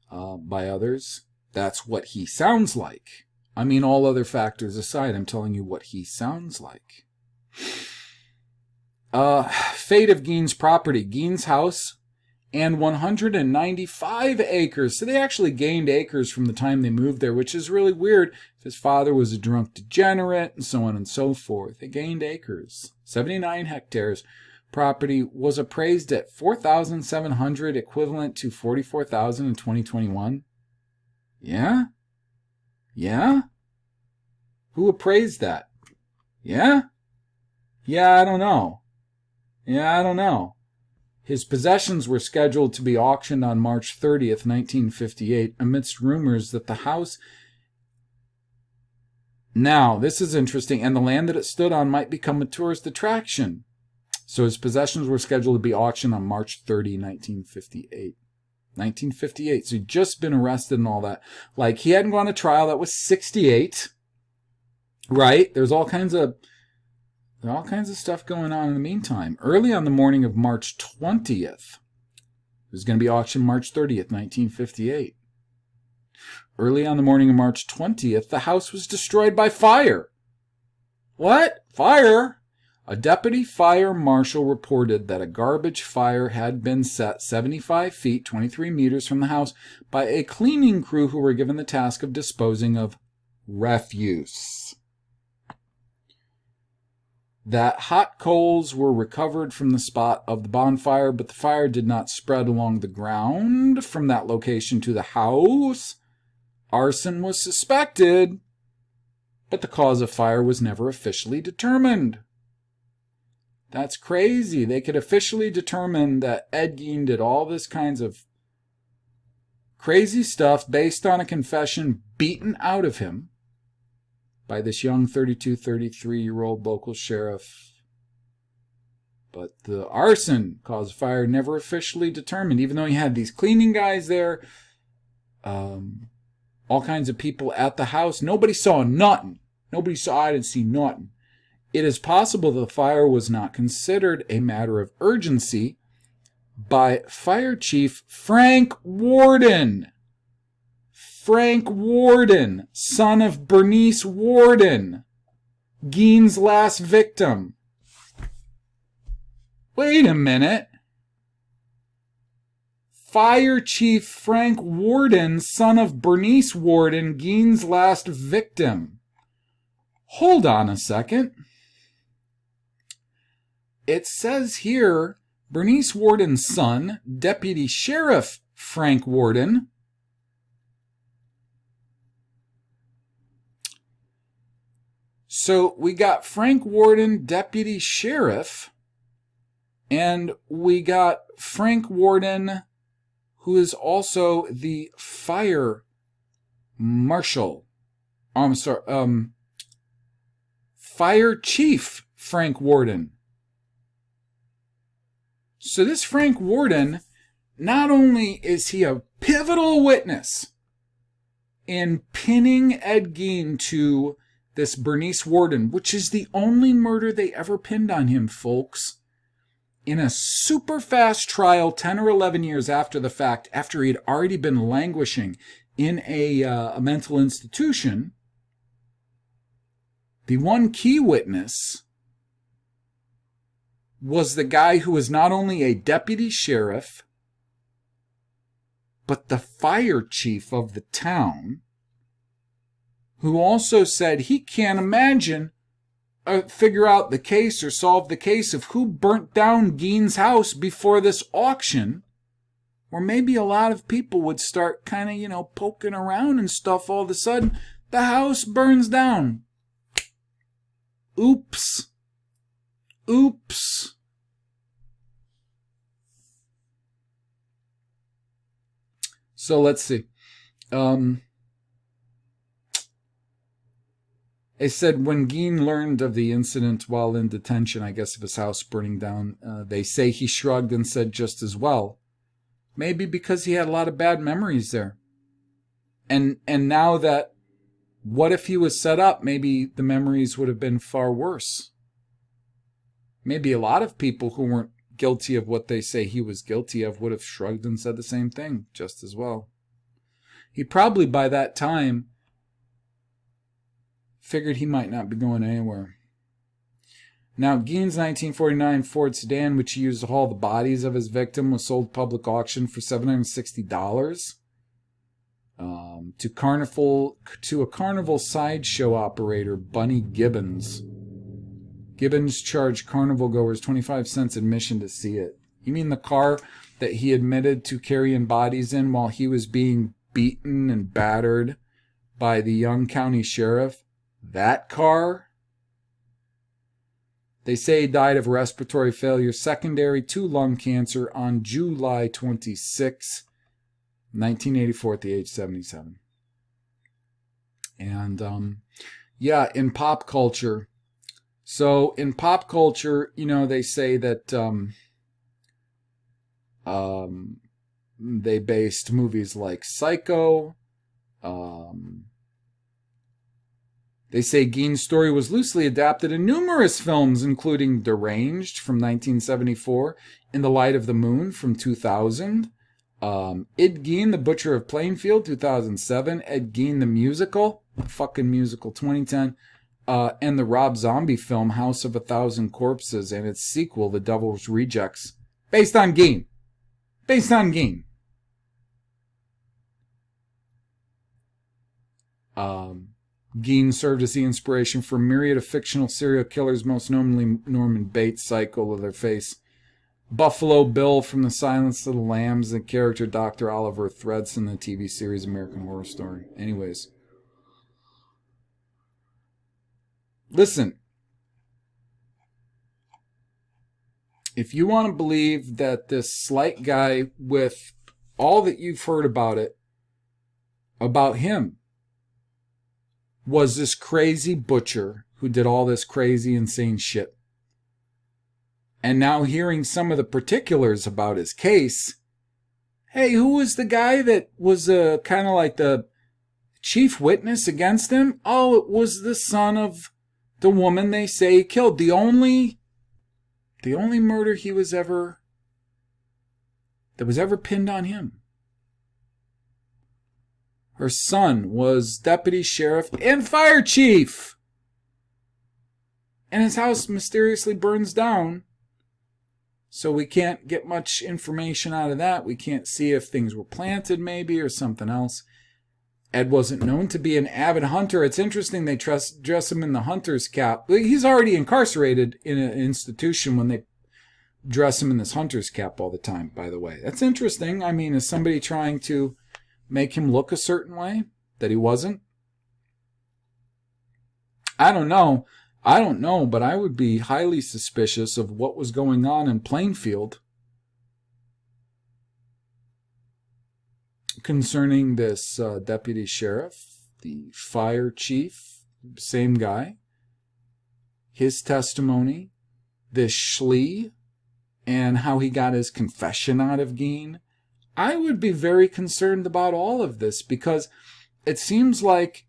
by others. That's what he sounds like. I mean, all other factors aside, I'm telling you what he sounds like. Fate of Gean's property. Gean's house and 195 acres. So they actually gained acres from the time they moved there, which is really weird. If his father was a drunk degenerate and so on and so forth. They gained acres. 79 hectares. Property was appraised at $4,700, equivalent to $44,000 in 2021. Yeah? Yeah? Who appraised that? Yeah? Yeah, I don't know. Yeah, I don't know. His possessions were scheduled to be auctioned on March 30th, 1958, amidst rumors that the house... Now, this is interesting, and the land that it stood on might become a tourist attraction. So his possessions were scheduled to be auctioned on March 30, 1958. 1958, so he'd just been arrested and all that. Like, he hadn't gone to trial. That was 68, right? There's all kinds of stuff going on in the meantime. Early on the morning of March 20th, it was going to be auctioned March 30th, 1958. Early on the morning of March 20th, the house was destroyed by fire. What? Fire? A deputy fire marshal reported that a garbage fire had been set 75 feet, 23 meters from the house by a cleaning crew who were given the task of disposing of refuse. That hot coals were recovered from the spot of the bonfire, but the fire did not spread along the ground from that location to the house. Arson was suspected, but the cause of fire was never officially determined. That's crazy. They could officially determine that Ed Gein did all this kinds of Crazy stuff based on a confession beaten out of him by this young 32, 33-year-old local sheriff. But the arson caused fire never officially determined, even though he had these cleaning guys there, all kinds of people at the house. Nobody saw nothing. I didn't see nothing. It is possible the fire was not considered a matter of urgency by Fire Chief Frank Warden. Frank Warden, son of Bernice Warden, Gean's last victim. Wait a minute. Fire Chief Frank Warden, son of Bernice Warden, Gean's last victim. Hold on a second. It says here, Bernice Warden's son, Deputy Sheriff Frank Warden. So we got Frank Warden, Deputy Sheriff, and we got Frank Warden, who is also the fire marshal. Fire Chief Frank Warden. So this Frank Warden, not only is he a pivotal witness in pinning Ed Gein to this Bernice Warden, which is the only murder they ever pinned on him, folks, in a super fast trial 10 or 11 years after the fact, after he had already been languishing in a mental institution. The one key witness was the guy who was not only a deputy sheriff, but the fire chief of the town, who also said he can't imagine figure out the case or solve the case of who burnt down Gean's house before this auction, or maybe a lot of people would start kind of, poking around and stuff. All of a sudden, the house burns down. Oops. So let's see. They said when Gean learned of the incident while in detention, I guess, of his house burning down, they say he shrugged and said just as well. Maybe because he had a lot of bad memories there. And now that, what if he was set up, maybe the memories would have been far worse. Maybe a lot of people who weren't guilty of what they say he was guilty of would have shrugged and said the same thing just as well. He probably, by that time, figured he might not be going anywhere. Now, Gean's 1949 Ford sedan, which he used to haul the bodies of his victim, was sold public auction for $760 to a carnival sideshow operator, Bunny Gibbons. Gibbons charged carnival goers 25 cents admission to see it. You mean the car that he admitted to carrying bodies in while he was being beaten and battered by the young county sheriff? That car? They say he died of respiratory failure secondary to lung cancer on July 26, 1984 at the age 77. And, in pop culture. So in pop culture, they say that they based movies like Psycho. They say Gean's story was loosely adapted in numerous films, including Deranged from 1974, In the Light of the Moon from 2000, Ed Gein, the Butcher of Plainfield, 2007, Ed Gein, the musical, 2010, and the Rob Zombie film House of a Thousand Corpses and its sequel, The Devil's Rejects, based on Gein. Gean served as the inspiration for a myriad of fictional serial killers, most notably Norman Bates, Psycho, Leatherface, Buffalo Bill from The Silence of the Lambs, the character Dr. Oliver Threads in the TV series American Horror Story. Anyways. Listen. If you want to believe that this slight guy, with all that you've heard about it, about him was this crazy butcher who did all this crazy, insane shit. And now hearing some of the particulars about his case, hey, who was the guy that was kind of like the chief witness against him? Oh, it was the son of the woman they say he killed. The only murder that was ever pinned on him. Her son was deputy sheriff and fire chief. And his house mysteriously burns down. So we can't get much information out of that. We can't see if things were planted maybe or something else. Ed wasn't known to be an avid hunter. It's interesting they dress him in the hunter's cap. He's already incarcerated in an institution when they dress him in this hunter's cap all the time, by the way. That's interesting. I mean, is somebody trying to make him look a certain way that he wasn't? I don't know, but I would be highly suspicious of what was going on in Plainfield concerning this deputy sheriff, the fire chief, same guy, his testimony, this Schlee, and how he got his confession out of Gean. I would be very concerned about all of this because it seems like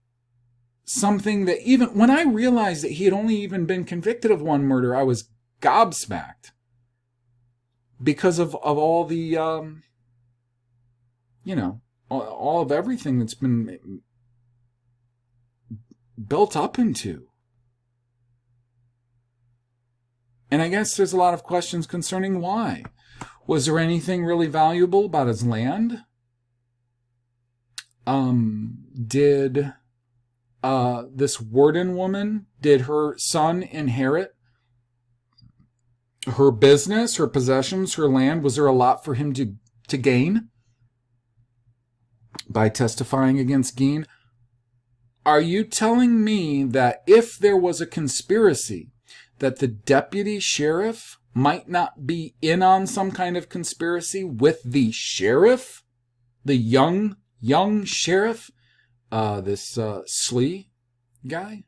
something that even when I realized that he had only even been convicted of one murder, I was gobsmacked because of all the, all of everything that's been built up into. And I guess there's a lot of questions concerning why. Was there anything really valuable about his land? Did this Warden woman, did her son inherit her business, her possessions, her land? Was there a lot for him to gain by testifying against Gean? Are you telling me that if there was a conspiracy, that the deputy sheriff might not be in on some kind of conspiracy with the sheriff, the young sheriff, this Schlee guy?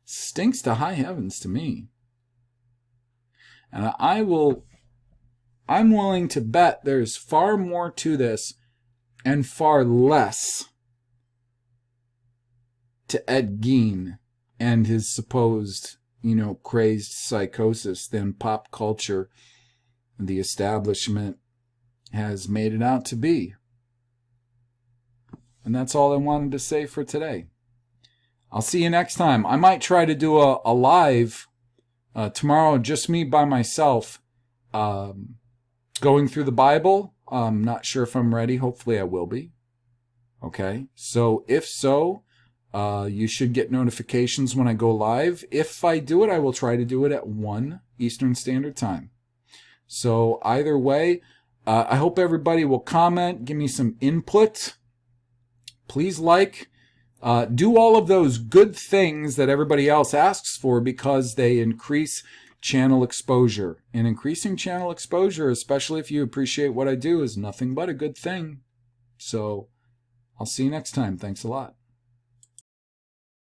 Stinks to high heavens to me. And I'm willing to bet there's far more to this and far less to Ed Gein and his supposed, crazed psychosis than pop culture, the establishment, has made it out to be. And that's all I wanted to say for today. I'll see you next time. I might try to do a live tomorrow, just me by myself, going through the Bible. I'm not sure if I'm ready. Hopefully I will be. Okay? So if so, you should get notifications when I go live. If I do it, I will try to do it at 1 Eastern Standard Time. So either way, I hope everybody will comment, give me some input. Please do all of those good things that everybody else asks for because they increase channel exposure. And increasing channel exposure, especially if you appreciate what I do, is nothing but a good thing. So I'll see you next time. Thanks a lot.